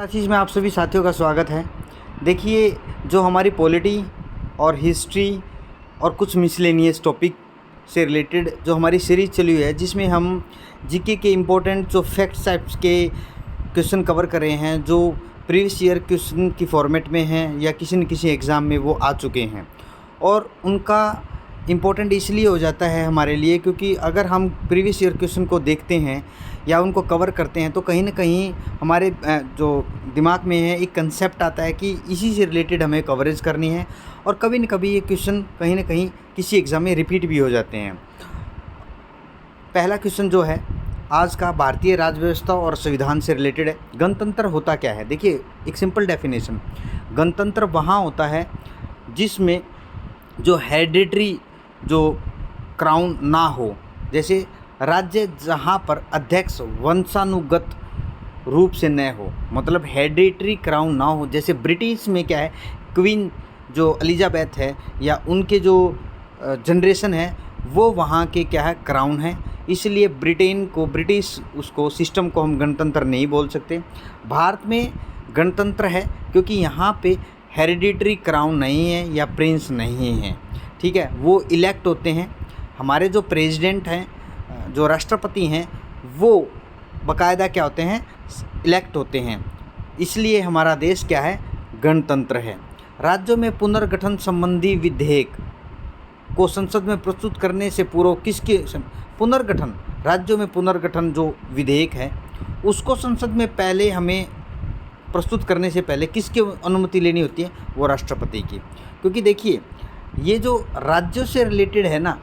Classes में आप सभी साथियों का स्वागत है। देखिए, जो हमारी पॉलिटी और हिस्ट्री और कुछ मिसलेनियस टॉपिक से रिलेटेड जो हमारी सीरीज़ चली हुई है, जिसमें हम जीके के इम्पोर्टेंट जो फैक्ट्स टाइप्स के क्वेश्चन कवर कर रहे हैं, जो प्रीवियस ईयर क्वेश्चन की फॉर्मेट में हैं या किसी न किसी एग्ज़ाम में वो आ चुके हैं। और उनका इम्पोर्टेंट इसलिए हो जाता है हमारे लिए क्योंकि अगर हम प्रीवियस ईयर क्वेश्चन को देखते हैं या उनको कवर करते हैं तो कहीं ना कहीं हमारे जो दिमाग में है एक कंसेप्ट आता है कि इसी से रिलेटेड हमें कवरेज करनी है। और कभी न कभी ये क्वेश्चन कहीं ना कहीं किसी एग्ज़ाम में रिपीट भी हो जाते हैं। पहला क्वेश्चन जो है आज का, भारतीय राज्य व्यवस्था और संविधान से रिलेटेड है। गणतंत्र होता क्या है? देखिए, एक सिंपल डेफिनेशन, गणतंत्र वहाँ होता है जिसमें जो हेरिडिटरी जो क्राउन ना हो, जैसे राज्य जहाँ पर अध्यक्ष वंशानुगत रूप से न हो, मतलब हेरिडिटरी क्राउन ना हो। जैसे ब्रिटिश में क्या है, क्वीन जो एलिजाबेथ है या उनके जो जनरेशन है वो वहाँ के क्या है, क्राउन है। इसलिए ब्रिटेन को, ब्रिटिश उसको सिस्टम को हम गणतंत्र नहीं बोल सकते। भारत में गणतंत्र है क्योंकि यहाँ पे हेरिडिटरी क्राउन नहीं है या प्रिंस नहीं है, ठीक है। वो इलेक्ट होते हैं। हमारे जो प्रेसिडेंट हैं, जो राष्ट्रपति हैं, वो बाकायदा क्या होते हैं, इलेक्ट होते हैं। इसलिए हमारा देश क्या है, गणतंत्र है। राज्यों में पुनर्गठन संबंधी विधेयक को संसद में प्रस्तुत करने से पूर्व किसके पुनर्गठन, राज्यों में पुनर्गठन जो विधेयक है उसको संसद में पहले हमें प्रस्तुत करने से पहले किसकी अनुमति लेनी होती है? वो राष्ट्रपति की। क्योंकि देखिए, ये जो राज्यों से रिलेटेड है ना,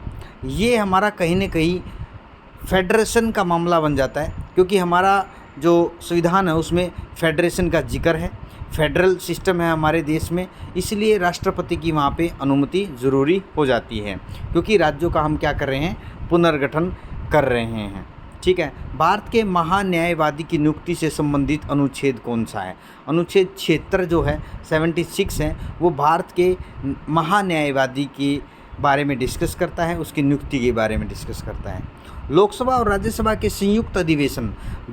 ये हमारा कहीं ना कहीं फेडरेशन का मामला बन जाता है। क्योंकि हमारा जो संविधान है उसमें फेडरेशन का जिक्र है, फेडरल सिस्टम है हमारे देश में। इसलिए राष्ट्रपति की वहाँ पे अनुमति ज़रूरी हो जाती है क्योंकि राज्यों का हम क्या कर रहे हैं, पुनर्गठन कर रहे हैं, ठीक है। भारत के महान्यायवादी की नियुक्ति से संबंधित अनुच्छेद कौन सा है? अनुच्छेद 76 जो है, 76 है, वो भारत के महान्यायवादी के बारे में डिस्कस करता है, उसकी नियुक्ति के बारे में डिस्कस करता है। लोकसभा और राज्यसभा के संयुक्त अधिवेशन,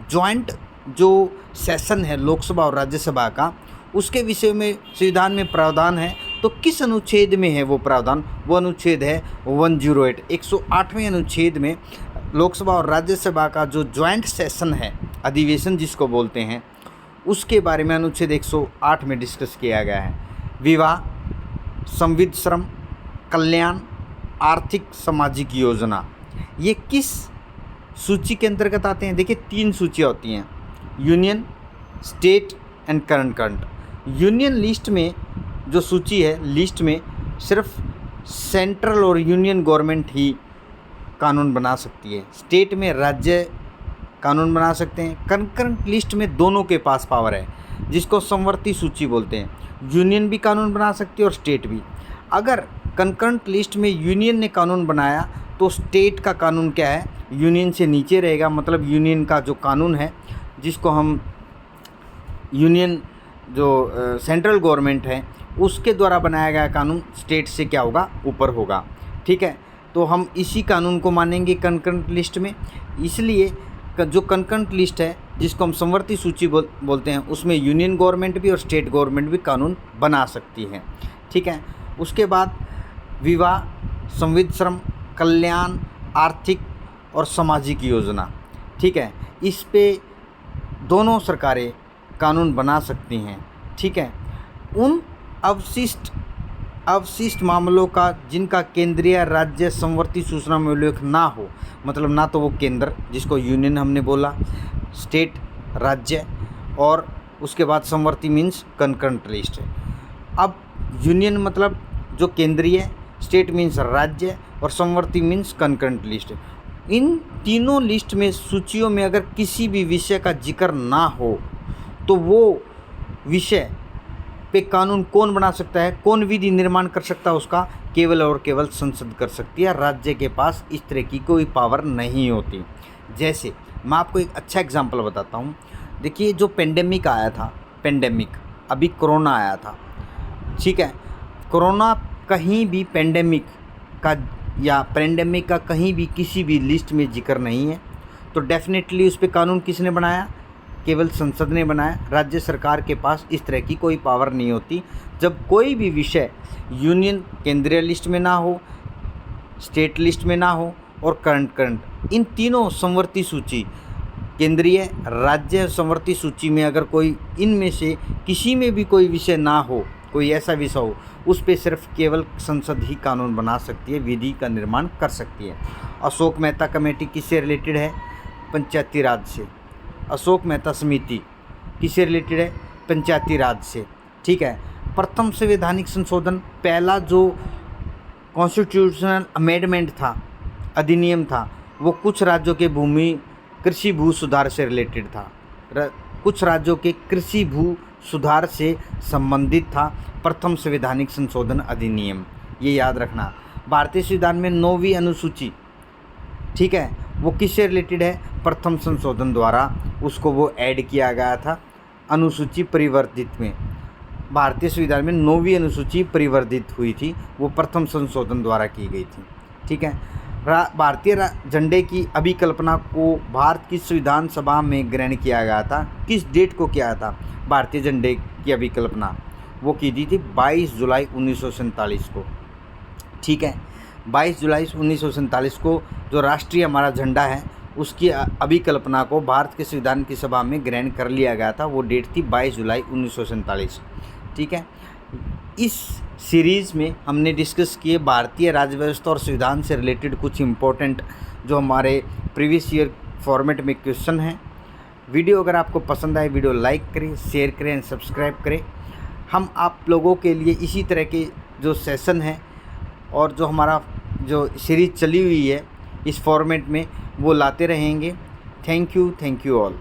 जॉइंट जो सेशन है लोकसभा और राज्यसभा का, उसके विषय में संविधान में प्रावधान है। तो किस अनुच्छेद में है वो प्रावधान? वो अनुच्छेद है 108, 108वें अनुच्छेद में लोकसभा और राज्यसभा का जो जॉइंट सेशन है, अधिवेशन जिसको बोलते हैं, उसके बारे में अनुच्छेद 108 में डिस्कस किया गया है। विवाह, संविध श्रम, कल्याण, आर्थिक सामाजिक योजना, ये किस सूची के अंतर्गत आते हैं? देखिए, 3 सूचियाँ होती हैं, union, state and current. Union list में जो सूची है, लिस्ट में सिर्फ सेंट्रल और यूनियन गवर्नमेंट ही कानून बना सकती है। स्टेट में राज्य कानून बना सकते हैं। कंकरेंट लिस्ट में दोनों के पास पावर है, जिसको समवर्ती सूची बोलते हैं। यूनियन भी कानून बना सकती है और स्टेट भी। अगर कंकरेंट लिस्ट में यूनियन ने कानून बनाया तो स्टेट का कानून क्या है, यूनियन से नीचे रहेगा। मतलब यूनियन का जो कानून है, जिसको हम यूनियन जो सेंट्रल गवर्नमेंट है उसके द्वारा बनाया गया कानून स्टेट से क्या होगा, ऊपर होगा, ठीक है। तो हम इसी कानून को मानेंगे कंकरेंट लिस्ट में। इसलिए जो कंकरेंट लिस्ट है, जिसको हम समवर्ती सूची बोलते हैं, उसमें यूनियन गवर्नमेंट भी और स्टेट गवर्नमेंट भी कानून बना सकती है, ठीक है। उसके बाद विवाह, संविध श्रम, कल्याण, आर्थिक और सामाजिक योजना, ठीक है, इस पे दोनों सरकारें कानून बना सकती हैं, ठीक है। उन अवशिष्ट मामलों का जिनका केंद्रीय राज्य समवर्ती सूचना में उल्लेख ना हो, मतलब ना तो वो केंद्र, जिसको यूनियन हमने बोला, स्टेट राज्य, और उसके बाद समवर्ती मीन्स कंकरेंट लिस्ट है। अब यूनियन मतलब जो केंद्रीय, स्टेट मीन्स राज्य, और समवर्ती मीन्स कंकरेंट लिस्ट। इन तीनों लिस्ट में सूचियों में अगर किसी भी विषय का जिक्र ना हो तो वो विषय पे कानून कौन बना सकता है, कौन विधि निर्माण कर सकता है उसका? केवल और केवल संसद कर सकती है। राज्य के पास इस तरह की कोई पावर नहीं होती। जैसे मैं आपको एक अच्छा एग्जांपल बताता हूँ। देखिए, जो पेंडेमिक आया था, पेंडेमिक अभी कोरोना आया था, ठीक है। कोरोना कहीं भी पेंडेमिक का कहीं भी किसी भी लिस्ट में जिक्र नहीं है। तो डेफिनेटली उस पर कानून किसने बनाया? केवल संसद ने बनाया। राज्य सरकार के पास इस तरह की कोई पावर नहीं होती। जब कोई भी विषय यूनियन केंद्रीय लिस्ट में ना हो, स्टेट लिस्ट में ना हो और करंट इन तीनों संवर्ती सूची, केंद्रीय, राज्य संवर्ती सूची में अगर कोई इनमें से किसी में भी कोई विषय ना हो, कोई ऐसा विषय हो, उस पे सिर्फ केवल संसद ही कानून बना सकती है, विधि का निर्माण कर सकती है। अशोक मेहता कमेटी किससे रिलेटेड है? पंचायती राज से। अशोक मेहता समिति किससे रिलेटेड है? पंचायती राज से। ठीक है। प्रथम संवैधानिक संशोधन, पहला जो कॉन्स्टिट्यूशनल अमेंडमेंट था, अधिनियम था, वो कुछ राज्यों के भूमि कृषि भू सुधार से रिलेटेड था, कुछ राज्यों के कृषि भू सुधार से संबंधित था प्रथम संवैधानिक संशोधन अधिनियम, ये याद रखना। भारतीय संविधान में 9वीं अनुसूची, ठीक है, वो किससे रिलेटेड है? प्रथम संशोधन द्वारा उसको वो ऐड किया गया था अनुसूची परिवर्तित में। भारतीय संविधान में 9वीं अनुसूची परिवर्तित हुई थी, वो प्रथम संशोधन द्वारा की गई थी। ठीक है। भारतीय झंडे की अभिकल्पना को भारत की संविधान सभा में ग्रहण किया गया था। किस डेट को किया था भारतीय झंडे की अभिकल्पना? वो की दी थी 22 जुलाई 1947 को। ठीक है। 22 जुलाई 1947 को जो राष्ट्रीय हमारा झंडा है उसकी अभिकल्पना को भारत के संविधान की सभा में ग्रहण कर लिया गया था। वो डेट थी 22 जुलाई 1947। ठीक है। इस सीरीज़ में हमने डिस्कस किए भारतीय राज्य व्यवस्था और संविधान से रिलेटेड कुछ इम्पोर्टेंट जो हमारे प्रीवियस ईयर फॉर्मेट में क्वेश्चन हैं। वीडियो अगर आपको पसंद आए, वीडियो लाइक करें, शेयर करें एंड सब्सक्राइब करें। हम आप लोगों के लिए इसी तरह के जो सेशन हैं और जो हमारा जो सीरीज़ चली हुई है इस फॉर्मेट में वो लाते रहेंगे। Thank you all.